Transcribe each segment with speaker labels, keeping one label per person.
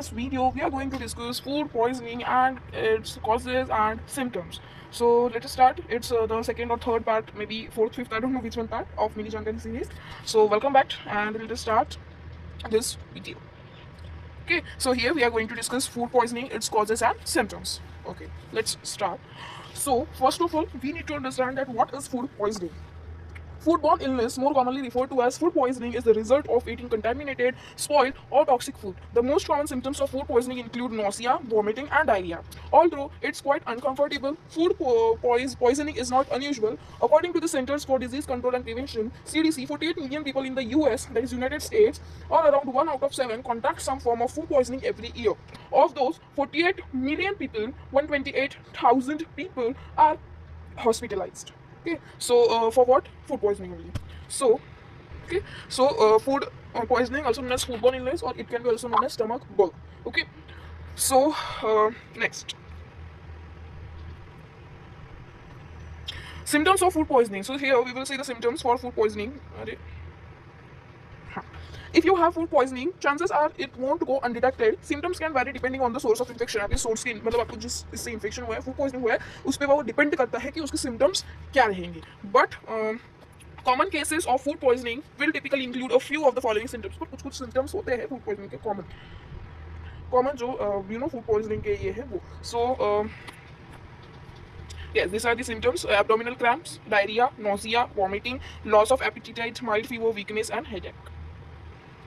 Speaker 1: this video we are going to discuss food poisoning and its causes and symptoms. So let us start. It's the second or third part, maybe fourth, fifth, I don't know which one part of mini Jankari series. So welcome back and let us start this video. Okay, so here we are going to discuss food poisoning, its causes and symptoms. Okay, let's start. So first of all, we need to understand that what is food poisoning. Foodborne illness, more commonly referred to as food poisoning, is the result of eating contaminated, spoiled, or toxic food. The most common symptoms of food poisoning include nausea, vomiting, and diarrhea. Although it's quite uncomfortable, poisoning is not unusual. According to the Centers for Disease Control and Prevention (CDC), 48 million people in the US, that is United States, or around 1 out of 7, contract some form of food poisoning every year. Of those 48 million people, 128,000 people are hospitalized. Okay, so for what? Food poisoning only. So okay, so food poisoning, also known as foodborne illness, or it can be also known as stomach bug. Okay, so next, symptoms of food poisoning. So here we will see the symptoms for food poisoning. If you have food poisoning, chances are it won't go undetected. Symptoms can vary depending on the source of infection. आपके source की मतलब आपको जिस इससे infection हुआ है, food poisoning हुआ है, उस पे वो depend करता है कि उसके symptoms क्या रहेंगे. But common cases of food poisoning will typically include a few of the following symptoms. पर कुछ symptoms होते हैं food poisoning के common जो food poisoning के ये है वो. So yes, these are the symptoms: abdominal cramps, diarrhea, nausea, vomiting, loss of appetite, mild fever, weakness, and headache.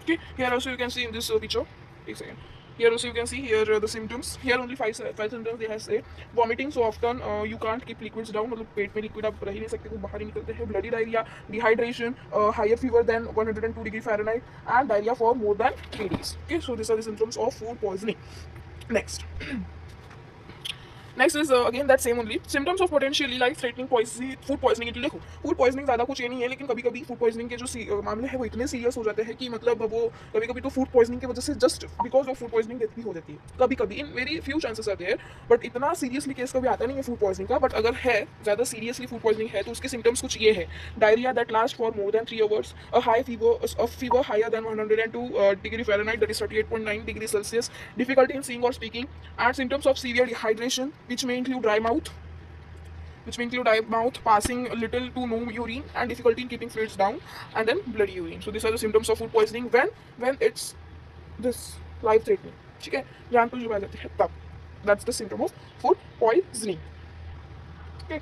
Speaker 1: Okay, here also you can see in this picture. Take a second. Here also you can see here the symptoms. Here only five symptoms they have said. Vomiting so often you can't keep liquids down. मतलब पेट में liquid आप रह ही नहीं सकते, वो बाहर ही निकलते हैं. Bloody diarrhea, dehydration, higher fever than 102 degree Fahrenheit, and diarrhea for more than 3 days. Okay, so these are the symptoms of food poisoning. Next. Next is again that same only symptoms of potentially life threatening food poisoning. It देखो, food poisoning ज़्यादा कुछ ये नहीं है, लेकिन कभी कभी food poisoning के जो मामले हैं वो इतने सीरियस हो जाते हैं कि मतलब वो कभी कभी तो फूड पॉइजनिंग की वजह से just because of food poisoning death भी हो जाती है. कभी कभी इन वेरी फ्यू चांसेस आते हैं, बट इतना सीरियसली केस कभी आता नहीं है फूड पॉइजनिंग का. बट अगर है ज़्यादा सीरियसली फूड पॉइजनिंग है तो उसके सिम्टम्स कुछ ये है: diarrhoea that last for more than 3 hours, a high fever higher than 102 degree Fahrenheit, that is 38.9 degrees Celsius, difficulty in seeing or speaking, and symptoms of severe dehydration, which may include dry mouth, passing little to no urine, and difficulty in keeping fluids down, and then bloody urine. So these are the symptoms of food poisoning when it's this life threatening. ठीक है, जान तो जुबा जाती है तब. That's the symptom of food poisoning. Okay,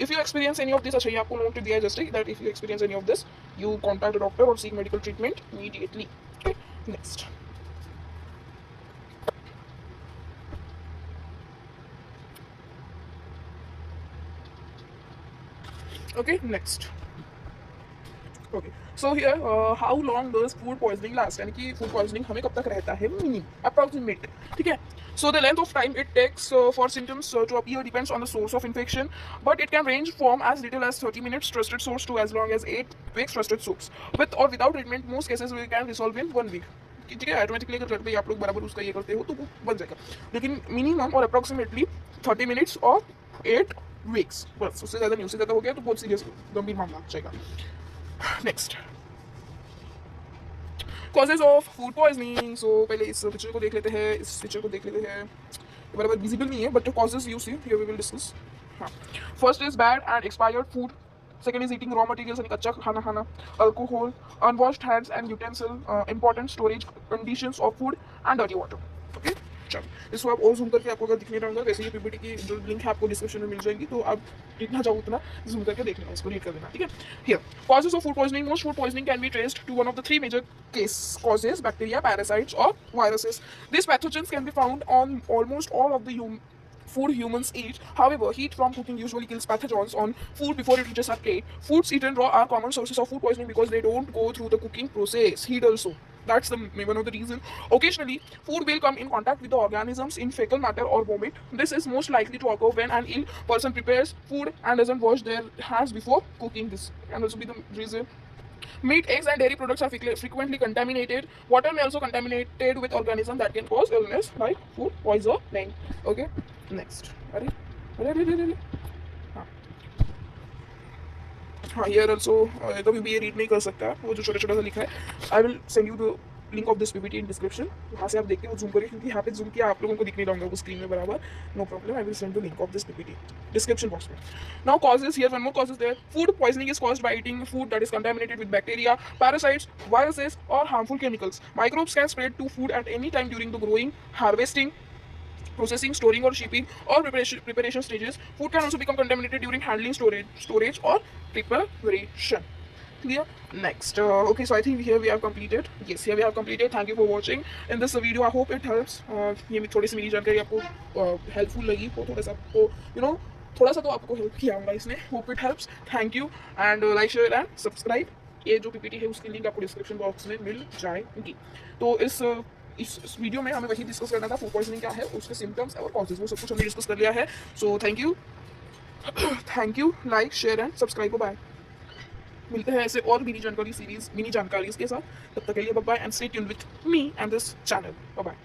Speaker 1: if you experience any of this, अच्छा ये आपको नोट दिया है just that if you experience any of this, you contact a doctor or seek medical treatment immediately. Okay, next. Okay, next. Okay, so here how long does food poisoning last? यानी कि food poisoning हमें कब तक रहता है minimum approximate. ठीक है, so the length of time it takes for symptoms to appear depends on the source of infection, but it can range from as little as 30 minutes trusted source to as long as 8 weeks trusted source. With or without treatment, most cases we can resolve in 1 week. ठीक है, automatically अगर घर पे आप लोग बराबर उसका ये करते हो तो वो बन जाएगा, लेकिन मिनिमम और अप्रॉक्सीमेटली 30 मिनट्स और 8 weeks, बस. उससे ज़्यादा नहीं, उससे ज़्यादा हो गया तो बहुत सीरियस गंभीर मामला आ जाएगा. Next, causes of food poisoning. So पहले इस पिक्चर को देख लेते हैं. इस पिक्चर को देख लेते हैं, बराबर विजिबल नहीं है, but causes you see here we will discuss. हाँ, first is bad and expired food. Second is eating raw materials यानी कच्चा खाना खाना. Alcohol, unwashed hands and utensil, important storage conditions of food, and dirty water. Okay, चलो इसको आप और zoom करके आपको अगर दिखने रहूँगा, वैसे ये पीपीटी की जो लिंक है आपको डिस्क्रिप्शन में मिल जाएगी, तो आप जितना चाहो उतना जूम करके देख लेना, इसको रीड कर देना. ठीक है, here causes of food poisoning. Most food poisoning can be traced to one of the 3 major causes: bacteria, parasites, or viruses. These pathogens can be found on almost all of the food humans eat. However, heat from cooking usually kills pathogens on food before it reaches our plate. Foods eaten raw are common sources of food poisoning because they don't go through the cooking process. Heat also. That's one of the reason. Occasionally, food will come in contact with the organisms in fecal matter or vomit. This is most likely to occur when an ill person prepares food and doesn't wash their hands before cooking. This can also be the reason. Meat, eggs, and dairy products are frequently contaminated. Water may also contaminated with organisms that can cause illness like food poisoning. Okay, next. अरे हाँ, here also कभी भी ये read नहीं कर सकता, वो जो छोटा छोटा सा लिखा है. I will send you the link of this PPT in description, वहाँ से आप देख के वो जूम करिए, क्योंकि यहाँ पे जूम किया आप लोगों को दिख नहीं रहा होगा वो स्क्रीन में बराबर. No problem, I will send the link of this PPT description box में. Now causes, here one more cause is there. Food poisoning is caused by eating food that is contaminated with bacteria, parasites, viruses or harmful chemicals. Microbes can spread to food at any time during the growing, harvesting, processing, storing or shipping or preparation stages. Food can also become contaminated during handling, storage or preparation. Clear? Next, okay, so I think here we have completed. Yes, here we have completed. Thank you for watching in this video. I hope it helps. ये थोड़ी सी मेरी जानकारी आपको helpful लगी हो, थोड़ा सा आपको थोड़ा सा तो आपको हेल्प किया होगा इसने. Hope it helps. Thank you and like, share and subscribe. ये जो पीपीटी है उसकी लिंक आपको डिस्क्रिप्शन बॉक्स में मिल जाएगी. तो इस वीडियो में हमें वही डिस्कस करना था, फूड पॉइजनिंग क्या है, उसके सिम्टम्स और कॉजेज, वो सब कुछ हमने डिस्कस कर लिया है. So thank you, like, share and subscribe. Bye. मिलते हैं ऐसे और मिनी जानकारी सीरीज, मिनी जानकारी के साथ. तब तक के लिए bye bye and stay tuned with me and this channel. Bye bye.